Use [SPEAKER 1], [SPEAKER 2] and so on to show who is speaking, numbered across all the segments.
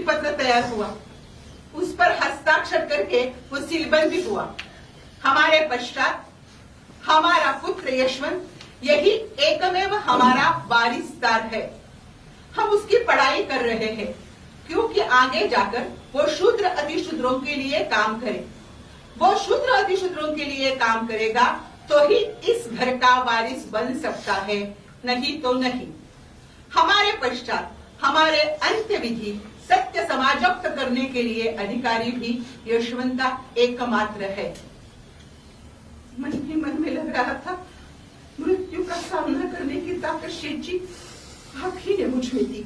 [SPEAKER 1] पत्र तैयार हुआ, उस पर हस्ताक्षर करके वो सीलबंद भी हुआ। हमारे पश्चात हमारा पुत्र यशवंत यही एकमेव हमारा वारिसदार है। हम उसकी पढ़ाई कर रहे हैं क्योंकि आगे जाकर वो शूद्र अतिशूद्रों के लिए काम करे। वो शूद्र अतिशूद्रों के लिए काम करेगा तो ही इस घर का वारिस बन सकता है, नहीं तो नहीं। हमारे पश्चात हमारे अंत्य विधि सत्य समाजोक्त करने के लिए अधिकारी भी यशवंता एकमात्र है। मन ही मन में लग रहा था, मृत्यु का सामना करने की ताकत शेठ जी आप ही ने मुझ में दी।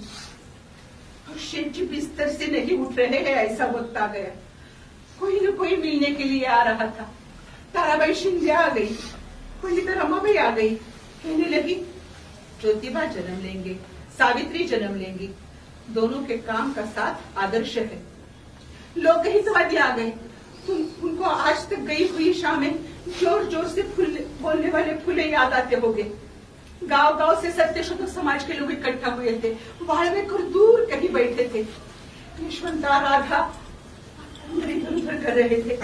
[SPEAKER 1] और शेठ जी बिस्तर से नहीं उठ रहे हैं ऐसा वक्त आ गया। कोई न कोई मिलने के लिए आ रहा था। ताराबाई शिंदे आ गई, कोई तो रमाबाई आ गई, कहने लगी ज्योतिबा जन्म लेंगे, सावित्री जन्म लेंगी, दोनों के काम का साथ आदर्श है। लोग हितवादी आ गए, उनको आज तक गई हुई शामें जोर जोर से बोलने वाले फूले याद आते होंगे। गांव गांव से सत्यशोधक समाज के लोग इकट्ठा हुए थे, वाड़ में कुछ दूर कहीं बैठे थे। यशवंता राधा इधर उधर कर रहे थे,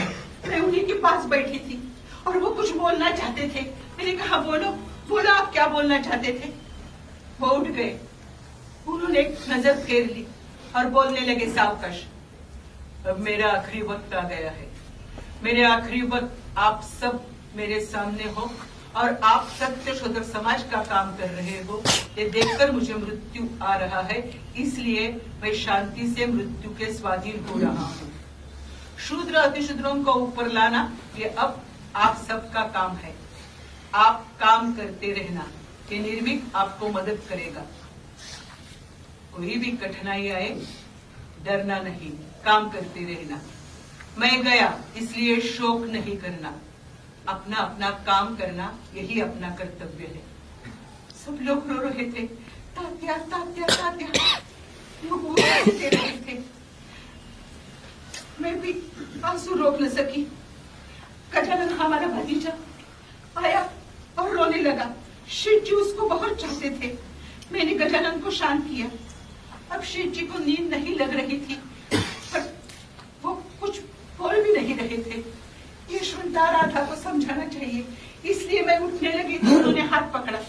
[SPEAKER 1] मैं उन्हीं के पास बैठी थी और वो कुछ बोलना चाहते थे। मैंने कहा बोलो बोलो, आप क्या बोलना चाहते थे? वो उठ गए, उन्होंने एक नजर फेर ली और बोलने लगे सावकाश, अब मेरा आखिरी वक्त आ गया है। मेरे आखिरी वक्त आप सब मेरे सामने हो और आप सत्यशोधक समाज का काम कर रहे हो, ये देखकर मुझे मृत्यु आ रहा है, इसलिए मैं शांति से मृत्यु के स्वाधीन हो रहा हूँ। शूद्र अतिशूद्रों को ऊपर लाना ये अब आप सबका काम है। आप काम करते रहना, ये निर्भीक आपको मदद करेगा। कोई भी कठिनाई आए डरना नहीं, काम करते रहना। मैं गया इसलिए शोक नहीं करना, अपना अपना काम करना यही अपना कर्तव्य है। सब लोग रो रहे थे, तात्या तात्या तात्या, लोग दे रहे थे। मैं भी आंसू रोक न सकी। गजानन हमारा भतीजा आया और रोने लगा। शेठ जी उसको बहुत चाहते थे। मैंने गजानन को शांत किया। अब शेठ जी को नींद नहीं लग रही थी, पर वो कुछ बोल भी नहीं रहे थे। यशवंता राधा को समझाना चाहिए, इसलिए मैं उठने लगी तो उन्होंने हाथ पकड़ा।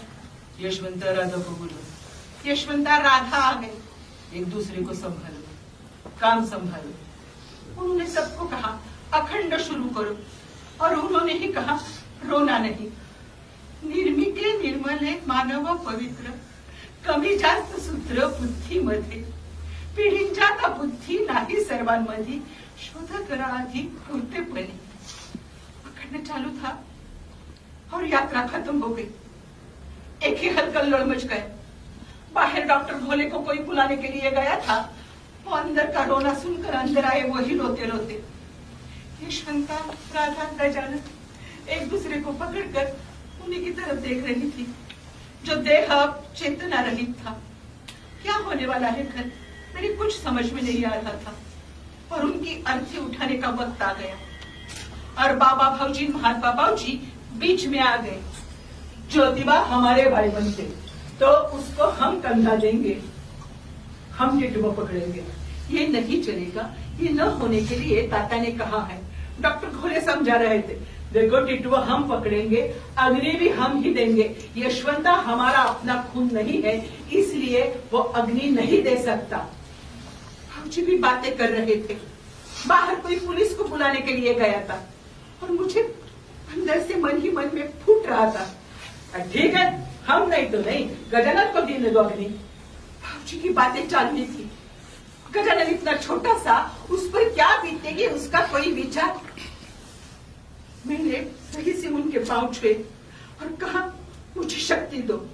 [SPEAKER 2] यशवंता राधा को बोलो।
[SPEAKER 1] यशवंता राधा आ गई।
[SPEAKER 2] एक दूसरे को संभालो, काम संभालो।
[SPEAKER 1] उन्होंने सबको कहा अखंड शुरू करो, और उन्होंने ही कहा रोना नहीं। निर्मिके निर्मले मानव पवित्र, कमी जास्त सूत्र बुद्धी मध्ये, पिढींच्या बुद्धी नाही सर्वांमध्ये, शोध करा आधी होते पली। अखंड चालू था और यात्रा खत्म हो गई। एक ही हलकल्लोल मच गए। बाहर डॉक्टर भोले को कोई बुलाने के लिए गया था, वो अंदर का रोना सुनकर अंदर आए, वही रोते रोते। यशवंता राधा गजानन एक दूसरे को पकड़कर उन्हीं की तरफ देख रही थी। जो देह अब चेतना रहित था। क्या होने वाला है कल, मेरी कुछ समझ में नहीं आ रहा था। और उनकी अर्थी उठाने का वक्त आ गया और बाबा भाऊजी महात्मा भाऊजी बीच में आ गए।
[SPEAKER 2] ज्योतिबा हमारे भाई बनते तो उसको हम कंधा देंगे, हम टिटुआ पकड़ेंगे।
[SPEAKER 1] ये नहीं चलेगा, ये न होने के लिए ताता ने कहा है। डॉक्टर घोले समझा रहे थे,
[SPEAKER 2] देखो टिटुआ हम पकड़ेंगे, अग्नि भी हम ही देंगे। यशवंता हमारा अपना खून नहीं है, इसलिए वो अग्नि नहीं दे सकता।
[SPEAKER 1] भाऊजी भी बातें कर रहे थे। बाहर कोई पुलिस को बुलाने के लिए गया था और मुझे अंदर से मन ही मन में फूट रहा था।
[SPEAKER 2] ठीक है, हम नहीं तो नहीं, गजानन को देने दो अग्नि।
[SPEAKER 1] भाऊजी की बातें चल रही थी। गजानन इतना छोटा सा, उस पर क्या बीतेगी उसका कोई विचार। मैंने सही से उनके पांव छुए और कहा मुझे शक्ति दो।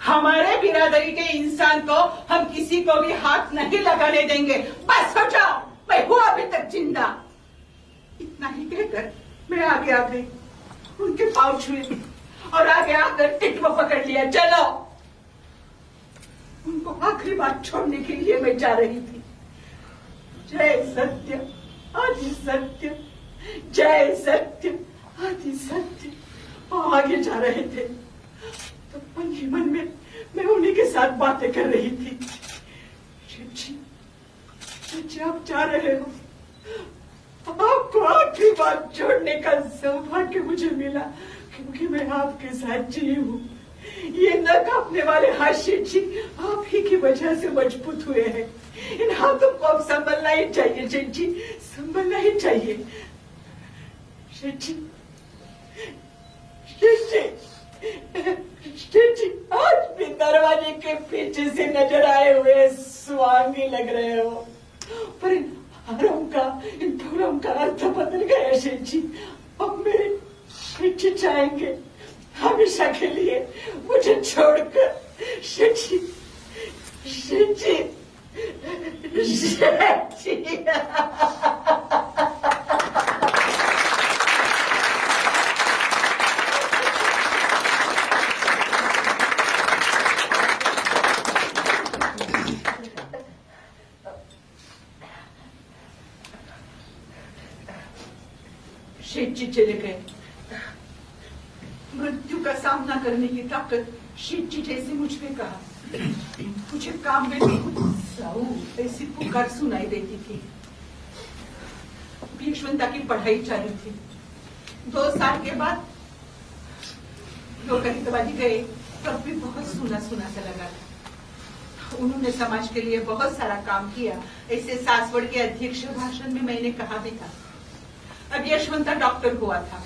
[SPEAKER 2] हमारे बिरादरी के इंसान को हम किसी को भी हाथ नहीं लगाने देंगे।
[SPEAKER 1] बस हो जाओ, मैं हूं अभी तक जिंदा। इतना ही कहकर मैं आगे आ गई, उनके पांव छुए और आगे आकर टिटुआ पकड़ लिया। चलो। उनको आखिरी बार छोड़ने के लिए मैं जा रही थी। जय सत्य आदि सत्य, जय सत्य आदि सत्य। आगे जा रहे थे तो मन ही मन में मैं उन्हीं के साथ बातें कर रही थी।
[SPEAKER 2] जी आप जा रहे हो, आपको आखिरी बात जोड़ने का सौभाग्य मुझे मिला, क्योंकि मैं आपके साथ जी हूँ। ये न कांपने वाले हाथ शेठ जी आप ही की वजह से मजबूत हुए हैं। इन हाथों को अब संभलना ही चाहिए शेठ जी, संभलना ही चाहिए। शेठ जी, शेठ जी, शेठ जी, आज भी दरवाजे के पीछे से नजर आए हुए स्वांगी लग रहे हो, पर इन हारों का, इन फूलों का अर्थ बदल गया शेठ जी। अब मेरे शेठ जी चाहेंगे हमेशा के लिए मुझे छोड़कर। शेठ जी, शेठ जी, शेठ जी। शेठ जी चले गए। मृत्यु का सामना करने की ताकत शेठ जी जैसे मुझ पे कहा। मुझे काम में साऊ ऐसी पुकार सुनाई देती थी। यशवंता की पढ़ाई चालू थी। 2 साल के बाद लोग हितवादी गए, तब भी बहुत सुना सुना सा लगा था। उन्होंने समाज के लिए बहुत सारा काम किया, ऐसे सासवड़ के अध्यक्ष भाषण में मैंने कहा भी था। अब यशवंता डॉक्टर हुआ था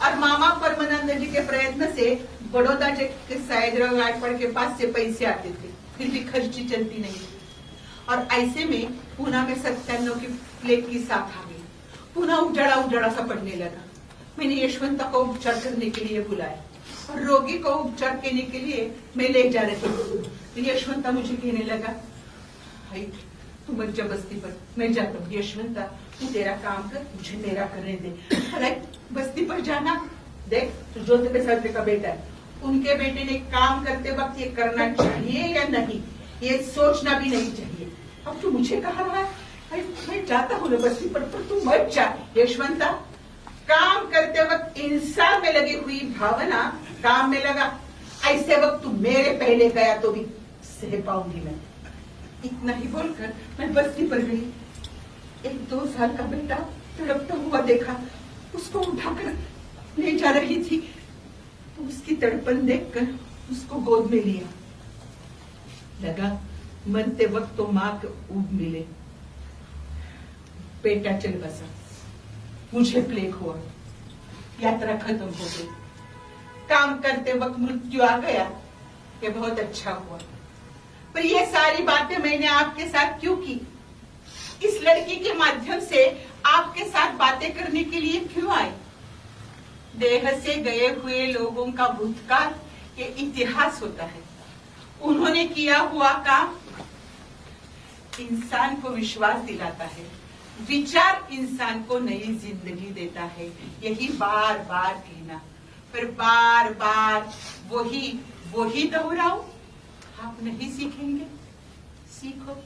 [SPEAKER 2] और मामा परमानंद जी के प्रयत्न से बड़ौदा के सायदराव गायकवाड़ के पास से पैसे आते थे, फिर भी खर्ची चलती नहीं थी। और ऐसे में पूना में 97 की प्लेग की साथ आ गई। पूना उजाड़ा उजाड़ा सा पड़ने लगा। मैंने यशवंता को उपचार करने के लिए बुलाया और रोगी को उपचार करने के लिए मैं ले जा रही थी। यशवंता मुझे कहने लगा, भाई तू मत जा बस्ती पर, मैं जाता हूँ। यशवंता तू तेरा काम कर, मुझे मेरा करने दे। अरे बस्ती पर जाना, देख तू जोते साहब का बेटा है, उनके बेटे ने काम करते वक्त ये करना चाहिए या नहीं, ये सोचना भी नहीं चाहिए। अब तू मुझे कहा रहा है, मैं जाता हूँ ना बस्ती पर तू मत जा। यशवंता, काम करते वक्त इंसान में लगी हुई भावना काम में लगा, ऐसे वक्त तू मेरे पहले गया तो भी सह पाऊंगी मैं। इतना ही बोलकर मैं बस्ती पर गई। एक 2 साल का बेटा तड़पता हुआ देखा, उसको उठाकर ले जा रही थी तो उसकी तड़पन देखकर उसको गोद में लिया। लगा मरते वक्त तो माँ के ऊब मिले। बेटा चल बसा, मुझे प्लेग हुआ, यात्रा खत्म हो गई। काम करते वक्त मृत्यु आ गया, ये बहुत अच्छा हुआ। पर ये सारी बातें मैंने आपके साथ क्यों की? इस लड़की के माध्यम से आपके साथ बातें करने के लिए क्यों आई? देह से गए हुए लोगों का भूतकाल ये इतिहास होता है। उन्होंने किया हुआ काम इंसान को विश्वास दिलाता है, विचार इंसान को नई जिंदगी देता है। यही बार बार कहना, पर बार बार वही दोहराओ, आप नहीं सीखेंगे। सीखो।